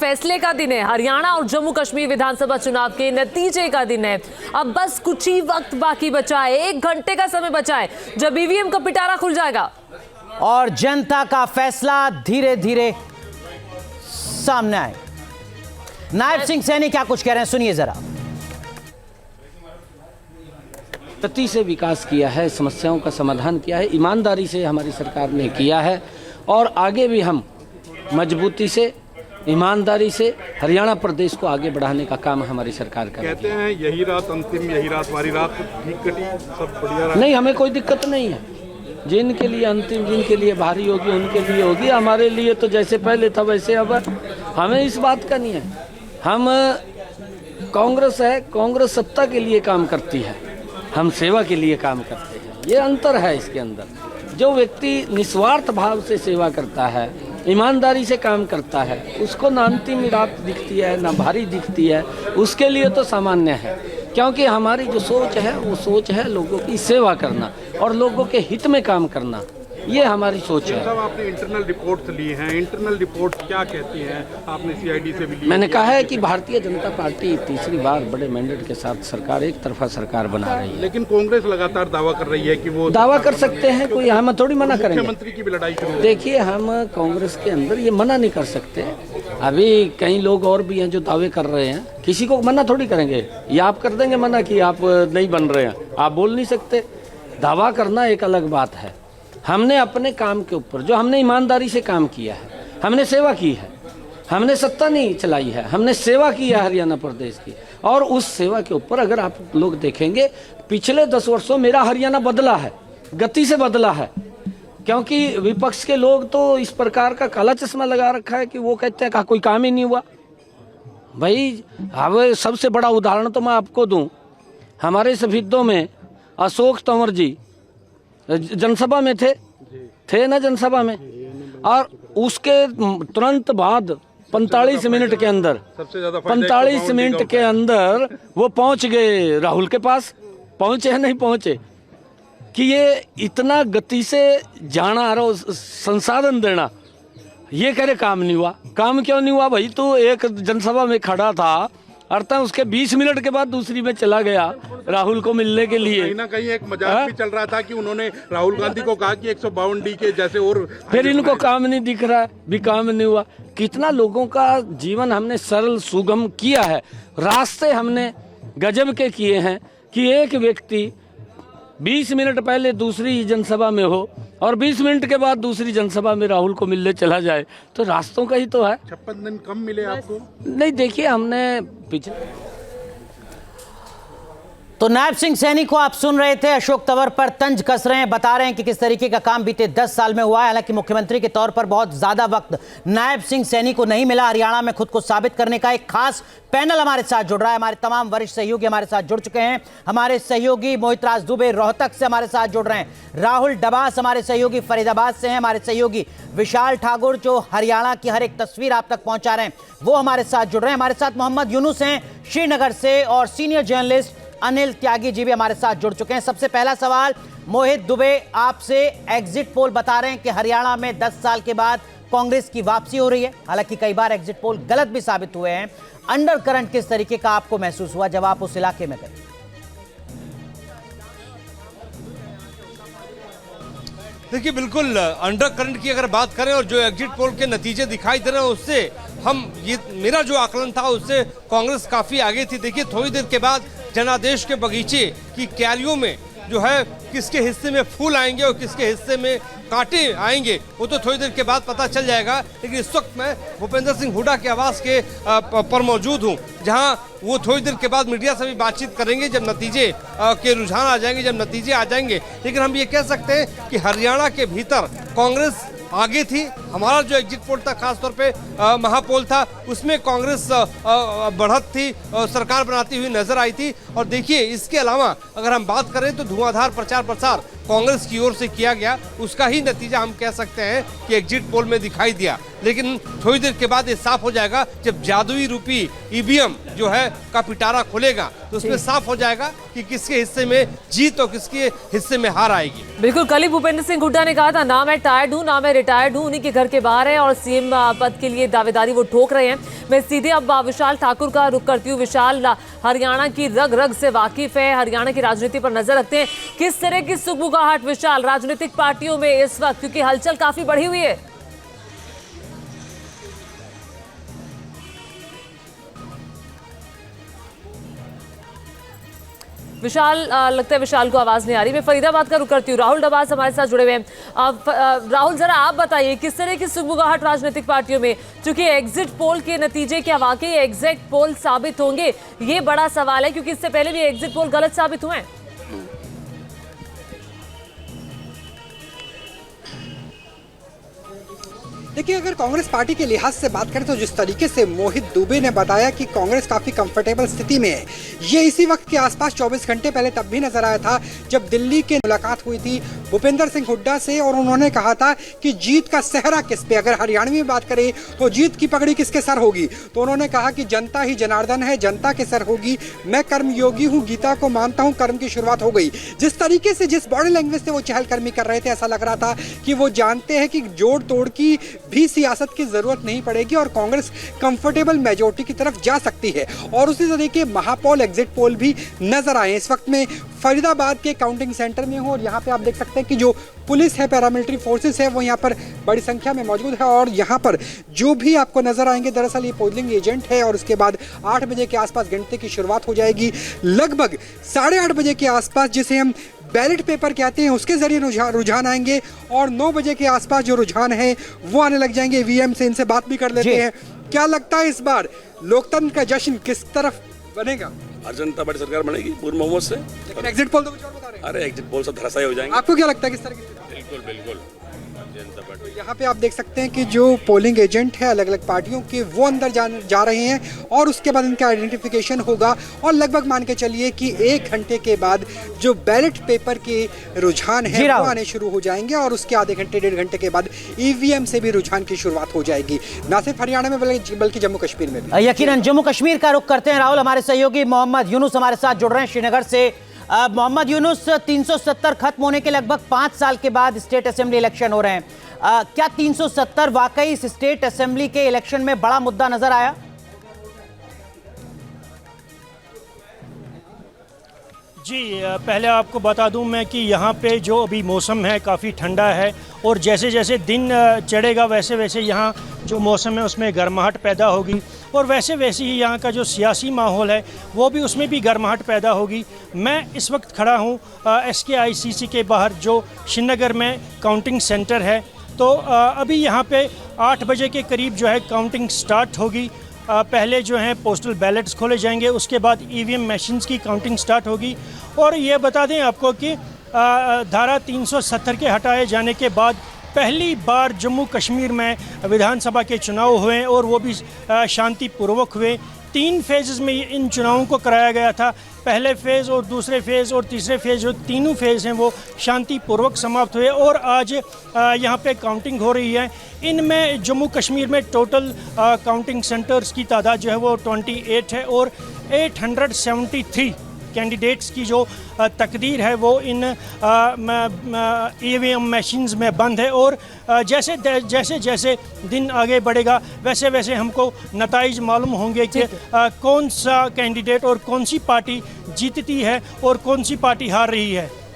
फैसले का दिन है। हरियाणा और जम्मू कश्मीर विधानसभा चुनाव के नतीजे का दिन है। अब बस कुछ ही वक्त बाकी बचा है, 1 घंटे का समय बचा है जब ईवीएम का पिटारा खुल जाएगा और जनता का फैसला धीरे धीरे सामने आए। नायब सिंह सैनी क्या कुछ कह रहे हैं, सुनिए जरा। गति से विकास किया है, समस्याओं का समाधान किया है, ईमानदारी से हमारी सरकार ने किया है और आगे भी हम मजबूती से, ईमानदारी से हरियाणा प्रदेश को आगे बढ़ाने का काम हमारी सरकार कर रही है। कहते हैं यही रात अंतिम, यही रात वारी रात ठीक कटी, सब बढ़िया रहा। नहीं, हमें कोई दिक्कत नहीं है। जिनके लिए अंतिम, जिनके लिए भारी होगी उनके लिए होगी, हमारे लिए तो जैसे पहले था वैसे अब। हमें इस बात का नहीं है। हम कांग्रेस है, कांग्रेस सत्ता के लिए काम करती है, हम सेवा के लिए काम करते हैं। ये अंतर है इसके अंदर। जो व्यक्ति निस्वार्थ भाव से सेवा करता है, ईमानदारी से काम करता है, उसको ना अंतिम रात दिखती है ना भारी दिखती है, उसके लिए तो सामान्य है। क्योंकि हमारी जो सोच है वो सोच है लोगों की सेवा करना और लोगों के हित में काम करना, ये हमारी सोच है। साहब, आपने इंटरनल रिपोर्ट्स ली हैं, इंटरनल रिपोर्ट क्या कहती हैं? आपने सीआईडी से भी ली? मैंने कहा है कि भारतीय जनता पार्टी तीसरी बार बड़े मैंडेट के साथ सरकार, एक तरफा सरकार बना रही है। लेकिन कांग्रेस लगातार दावा कर रही है कि वो दावा कर सकते हैं, कोई हम थोड़ी मना करेंगे। मुख्यमंत्री की भी लड़ाई शुरू। देखिए, हम कांग्रेस के अंदर ये मना नहीं कर सकते। अभी कई लोग और भी हैं जो दावे कर रहे हैं, किसी को मना थोड़ी करेंगे। ये आप कर देंगे मना कि आप नहीं बन रहे हैं, आप बोल नहीं सकते। दावा करना एक अलग बात है। हमने अपने काम के ऊपर, जो हमने ईमानदारी से काम किया है, हमने सेवा की है, हमने सत्ता नहीं चलाई है, हमने सेवा की है हरियाणा प्रदेश की। और उस सेवा के ऊपर अगर आप लोग देखेंगे, पिछले 10 वर्षों मेरा हरियाणा बदला है, गति से बदला है। क्योंकि विपक्ष के लोग तो इस प्रकार का काला चश्मा लगा रखा है कि वो कहते हैं कि कोई काम ही नहीं हुआ। भाई, अब सबसे बड़ा उदाहरण तो मैं आपको दूं। हमारे सफीदों में अशोक तंवर जी जनसभा में थे ना जनसभा में, और उसके तुरंत बाद 45 मिनट के अंदर, सबसे ज्यादा 45 मिनट के अंदर वो पहुंच गए राहुल के पास। पहुंचे है नहीं पहुंचे कि ये इतना गति से जाना और संसाधन देना, ये करे काम नहीं हुआ। काम क्यों नहीं हुआ भाई? तो एक जनसभा में खड़ा था, अर्थात उसके 20 मिनट के बाद दूसरी में चला गया राहुल को मिलने के लिए। कहीं ना कहीं एक मजाक भी चल रहा था कि उन्होंने राहुल गांधी को कहा कि 152D के जैसे, और फिर इनको काम नहीं दिख रहा है, भी काम नहीं हुआ। कितना लोगों का जीवन हमने सरल सुगम किया है, रास्ते हमने गजब के किए हैं कि एक व्यक्ति 20 मिनट पहले दूसरी जनसभा में हो और 20 मिनट के बाद दूसरी जनसभा में राहुल को मिलने चला जाए, तो रास्तों का ही तो है। 56 दिन कम मिले आपको? नहीं, देखिए, हमने पिछले तो नायब सिंह सैनी को आप सुन रहे थे, अशोक तंवर पर तंज कस रहे हैं, बता रहे हैं कि किस तरीके का काम बीते 10 साल में हुआ है। हालांकि मुख्यमंत्री के तौर पर बहुत ज्यादा वक्त नायब सिंह सैनी को नहीं मिला हरियाणा में खुद को साबित करने का। एक खास पैनल हमारे साथ जुड़ रहा है, हमारे तमाम वरिष्ठ सहयोगी हमारे साथ जुड़ चुके हैं। हमारे सहयोगी मोहित राज दुबे रोहतक से हमारे साथ जुड़ रहे हैं, राहुल डबास हमारे सहयोगी फरीदाबाद से हैं, हमारे सहयोगी विशाल ठाकुर जो हरियाणा की हर एक तस्वीर आप तक पहुंचा रहे हैं वो हमारे साथ जुड़ रहे हैं। हमारे साथ मोहम्मद यूनुस हैं श्रीनगर से, और सीनियर जर्नलिस्ट अनिल त्यागी जी भी हमारे साथ जुड़ चुके हैं। सबसे पहला सवाल मोहित दुबे आपसे, एग्जिट पोल बता रहे हैं कि हरियाणा में 10 साल के बाद कांग्रेस की वापसी हो रही है। हालांकि कई बार एग्जिट पोल गलत भी साबित हुए हैं। अंडर करंट किस तरीके का आपको महसूस हुआ जब आप उस इलाके में गए? देखिए, बिल्कुल अंडर करंट की अगर बात करें और जो एग्जिट पोल के नतीजे दिखाई दे रहे हैं उससे मेरा जो आकलन था उससे कांग्रेस काफी आगे थी। देखिए, थोड़ी देर के बाद जनादेश के बगीचे की क्यारियों में जो है किसके हिस्से में फूल आएंगे और किसके हिस्से में कांटे आएंगे वो तो थोड़ी देर के बाद पता चल जाएगा। लेकिन इस वक्त मैं भूपेंद्र सिंह हुड्डा के आवास के पर मौजूद हूं, जहां वो थोड़ी देर के बाद मीडिया से भी बातचीत करेंगे जब नतीजे के रुझान आ जाएंगे, जब नतीजे आ जाएंगे। लेकिन हम ये कह सकते हैं कि हरियाणा के भीतर कांग्रेस आगे थी। हमारा जो एग्जिट पोल था, खासतौर पे महापोल था, उसमें कांग्रेस बढ़त थी, सरकार बनाती हुई नजर आई थी। और देखिए, इसके अलावा अगर हम बात करें तो धुआंधार प्रचार प्रसार कांग्रेस की ओर से किया गया, उसका ही नतीजा हम कह सकते हैं कि एग्जिट पोल में दिखाई दिया। लेकिन थोड़ी देर के बाद ये साफ हो जाएगा जब जादुई रूपी ईवीएम जो है का पिटारा खुलेगा तो उसमें साफ हो जाएगा कि किसके हिस्से में जीत और किसके हिस्से में हार आएगी। बिल्कुल, कल ही भूपेंद्र सिंह हुड्डा ने कहा था ना मैं टायर्ड हूं ना मैं रिटायर्ड हूं, उन्हीं के घर के बाहर है और सीएम पद के लिए दावेदारी वो ठोक रहे हैं। मैं सीधे अब विशाल ठाकुर का रुख करती हूँ। विशाल हरियाणा की रग रग से वाकिफ है, हरियाणा की राजनीति पर नजर रखते हैं, किस तरह की सुगबुगाहट विशाल राजनीतिक पार्टियों में इस वक्त, क्योंकि हलचल काफी बढ़ी हुई है। विशाल, लगता है विशाल को आवाज नहीं आ रही। मैं फरीदाबाद का रुख करती हूँ, राहुल डबास हमारे साथ जुड़े हुए हैं। राहुल, जरा आप बताइए किस तरह की सुगबुगाहट राजनीतिक पार्टियों में, क्योंकि एग्जिट पोल के नतीजे क्या वाकई एग्जिट पोल साबित होंगे, ये बड़ा सवाल है, क्योंकि इससे पहले भी एग्जिट पोल गलत साबित हुए हैं। देखिए, अगर कांग्रेस पार्टी के लिहाज से बात करें तो जिस तरीके से मोहित दुबे ने बताया कि कांग्रेस काफ़ी कंफर्टेबल स्थिति में है, ये इसी वक्त के आसपास 24 घंटे पहले तब भी नजर आया था जब दिल्ली के मुलाकात हुई थी भूपेंद्र सिंह हुड्डा से और उन्होंने कहा था कि जीत का सेहरा किस पे, अगर हरियाणवी में बात करें तो जीत की पगड़ी किसके सर होगी, तो उन्होंने कहा कि जनता ही जनार्दन है, जनता के सर होगी, मैं कर्मयोगी हूँ, गीता को मानता हूँ, कर्म की शुरुआत हो गई। जिस तरीके से, जिस बॉडी लैंग्वेज से वो चहलकदमी कर रहे थे, ऐसा लग रहा था कि वो जानते हैं कि जोड़ तोड़ की भी सियासत की जरूरत नहीं पड़ेगी और कांग्रेस कंफर्टेबल मेजॉरिटी की तरफ जा सकती है। और उसी तरीके महापौल एग्जिट पोल भी नजर आए। इस वक्त में फरीदाबाद के काउंटिंग सेंटर में हूँ और यहाँ पे आप देख सकते हैं कि जो पुलिस है, पैरामिलिट्री फोर्सेस है, वो यहाँ पर बड़ी संख्या में मौजूद है और यहाँ पर जो भी आपको नजर आएंगे दरअसल ये पोलिंग एजेंट है और उसके बाद 8 बजे के आसपास गिनती की शुरुआत हो जाएगी। लगभग 8:30 बजे के आसपास, जिसे हम बैलेट पेपर कहते हैं, उसके जरिए रुझान आएंगे और 9 बजे के आसपास जो रुझान है वो आने लग जाएंगे। ईवीएम से इनसे बात भी कर लेते हैं। क्या लगता है इस बार लोकतंत्र का जश्न किस तरफ बनेगा? जनता पार्टी सरकार बनेगी पूर्ण बहुमत से। लेकिन एग्जिट पोल तो कुछ और बता रहे हैं। अरे एग्जिट पोल सब धराशायी हो जाएंगे। आपको क्या लगता है किस तरह की? बिल्कुल बिल्कुल जनता पार्टी। यहाँ पे आप देख सकते हैं कि जो पोलिंग एजेंट है अलग अलग पार्टियों के, वो अंदर जा रहे हैं और उसके बाद इनका आइडेंटिफिकेशन होगा और लगभग मान के चलिए कि 1 घंटे के बाद जो बैलेट पेपर के रुझान है वो आने शुरू हो जाएंगे और उसके आधे घंटे 1.5 घंटे के बाद ईवीएम से भी रुझान की शुरुआत हो जाएगी, ना सिर्फ हरियाणा में बल्कि जम्मू कश्मीर में भी। यकीनन जम्मू कश्मीर का रुख करते हैं। राहुल, हमारे सहयोगी मोहम्मद यूनुस हमारे साथ जुड़ रहे हैं श्रीनगर से। मोहम्मद यूनुस, 370 खत्म होने के लगभग 5 साल के बाद स्टेट असेंबली इलेक्शन हो रहे हैं। क्या 370 वाकई इस स्टेट असेंबली के इलेक्शन में बड़ा मुद्दा नजर आया? जी, पहले आपको बता दूं मैं कि यहाँ पे जो अभी मौसम है काफ़ी ठंडा है और जैसे जैसे दिन चढ़ेगा वैसे वैसे यहाँ जो मौसम है उसमें गर्माहट पैदा होगी और वैसे वैसे ही यहाँ का जो सियासी माहौल है वो भी, उसमें भी गर्माहट पैदा होगी। मैं इस वक्त खड़ा हूँ SKICC के बाहर जो श्रीनगर में काउंटिंग सेंटर है। तो अभी यहाँ पे 8 बजे के करीब जो है काउंटिंग स्टार्ट होगी। पहले जो है पोस्टल बैलेट्स खोले जाएंगे, उसके बाद EVM मशीन्स की काउंटिंग स्टार्ट होगी। और ये बता दें आपको कि धारा 370 के हटाए जाने के बाद पहली बार जम्मू कश्मीर में विधानसभा के चुनाव हुए और वो भी शांतिपूर्वक हुए। 3 फेजेस में इन चुनावों को कराया गया था। पहले फेज़ और दूसरे फेज़ और तीसरे फेज़, जो तीनों फेज़ हैं वो शांतिपूर्वक समाप्त हुए और आज यहाँ पे काउंटिंग हो रही है। इनमें जम्मू कश्मीर में टोटल काउंटिंग सेंटर्स की तादाद जो है वो 28 है और 873 कैंडिडेट्स की जो तकदीर है वो इन EVM मशीन्स में बंद है। और जैसे जैसे दिन आगे बढ़ेगा वैसे वैसे हमको नताइज मालूम होंगे कि कौन सा कैंडिडेट और कौन सी पार्टी जीतती है और कौन सी पार्टी हार रही है।